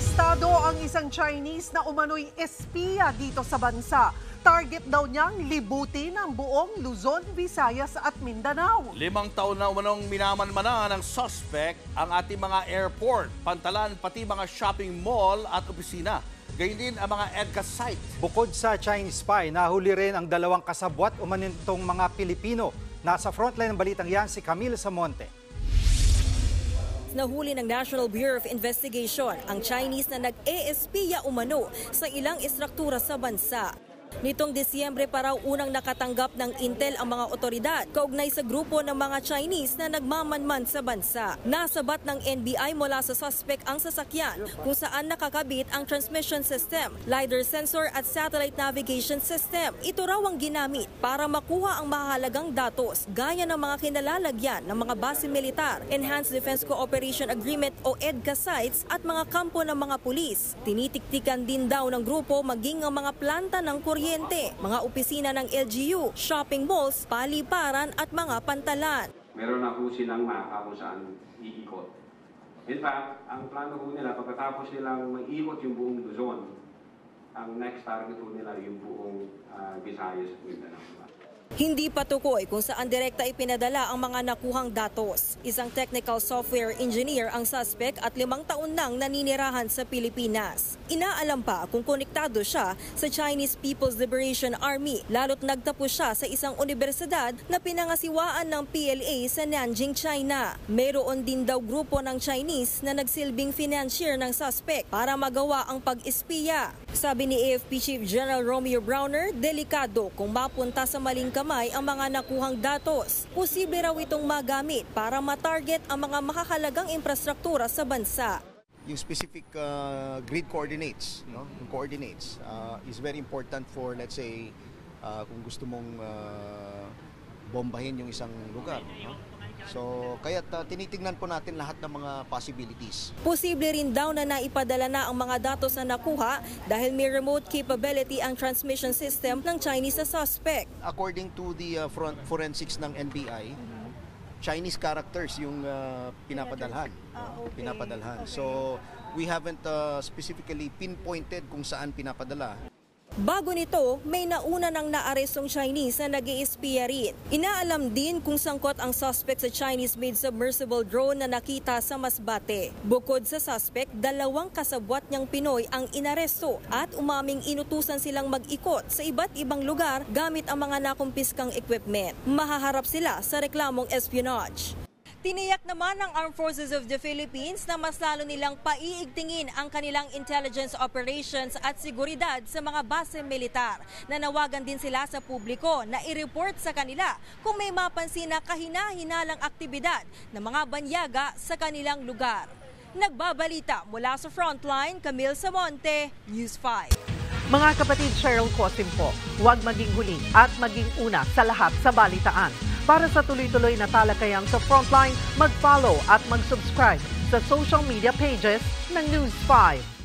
Arestado ang isang Chinese na umano'y espiya dito sa bansa. Target daw niyang libutin ang buong Luzon, Visayas at Mindanao. 5 taon na umanong minamanmana ng suspect ang ating mga airport, pantalan, pati mga shopping mall at opisina. Gayun din ang mga EDCA site. Bukod sa Chinese spy, nahuli rin ang 2 kasabwat umanintong mga Pilipino. Nasa frontline ng balitang yan si Camille Samonte. Nahuli ng National Bureau of Investigation ang Chinese na nag-eespiya umano sa ilang estruktura sa bansa. Nitong Disyembre pa raw unang nakatanggap ng intel ang mga otoridad kaugnay sa grupo ng mga Chinese na nagmamanman sa bansa. Nasabat ng NBI mula sa suspect ang sasakyan kung saan nakakabit ang transmission system, LiDAR sensor at satellite navigation system. Ito raw ang ginamit para makuha ang mahalagang datos gaya ng mga kinalalagyan ng mga base militar, Enhanced Defense Cooperation Agreement o EDCA sites at mga kampo ng mga pulis. Tinitiktikan din daw ng grupo maging ang mga planta ng kuryente, mga opisina ng LGU, shopping malls, paliparan at mga pantalan. Meron na po silang mapa kung saan iikot. In fact, ang plano po nila, pagkatapos nilang mag-ikot yung buong Luzon, ang next target po nila yung buong Visayas at Mindanao. Hindi patukoy kung saan direkta ipinadala ang mga nakuhang datos. Isang technical software engineer ang suspect at 5 taon nang naninirahan sa Pilipinas. Inaalam pa kung konektado siya sa Chinese People's Liberation Army, lalo't nagtapos siya sa isang universidad na pinangasiwaan ng PLA sa Nanjing, China. Mayroon din daw grupo ng Chinese na nagsilbing financier ng suspect para magawa ang pag-espiya. Sabi ni AFP Chief General Romeo Browner, delikado kung mapunta sa maling kamay ang mga nakuhang datos. Posible raw itong magamit para matarget ang mga makakalagang infrastruktura sa bansa. Yung specific grid coordinates, is very important for, let's say, kung gusto mong bombahin yung isang lugar. So, kaya tinitingnan po natin lahat ng mga possibilities. Posible rin daw na naipadala na ang mga datos na nakuha dahil may remote capability ang transmission system ng Chinese suspect. According to the forensics ng NBI, Chinese characters yung pinapadalhan. So, we haven't specifically pinpointed kung saan pinapadala. Bago nito, may nauna ng naarestong Chinese na nag-iispiya rin. Inaalam din kung sangkot ang suspect sa Chinese-made submersible drone na nakita sa Masbate. Bukod sa suspect, 2 kasabwat niyang Pinoy ang inaresto at umaming inutusan silang mag-ikot sa iba't ibang lugar gamit ang mga nakumpiskang equipment. Mahaharap sila sa reklamong espionage. Tiniyak naman ng Armed Forces of the Philippines na mas lalo nilang paiigtingin ang kanilang intelligence operations at seguridad sa mga base militar. Nanawagan din sila sa publiko na i-report sa kanila kung may mapansin na kahina-hinalang aktibidad ng mga banyaga sa kanilang lugar. Nagbabalita mula sa Frontline, Camille Samonte, News 5. Mga kapatid, Cheryl Cosim po, huwag maging huli at maging una sa lahat sa balitaan. Para sa tuloy-tuloy na talakayang sa Frontline, mag-follow at mag-subscribe sa social media pages ng News 5.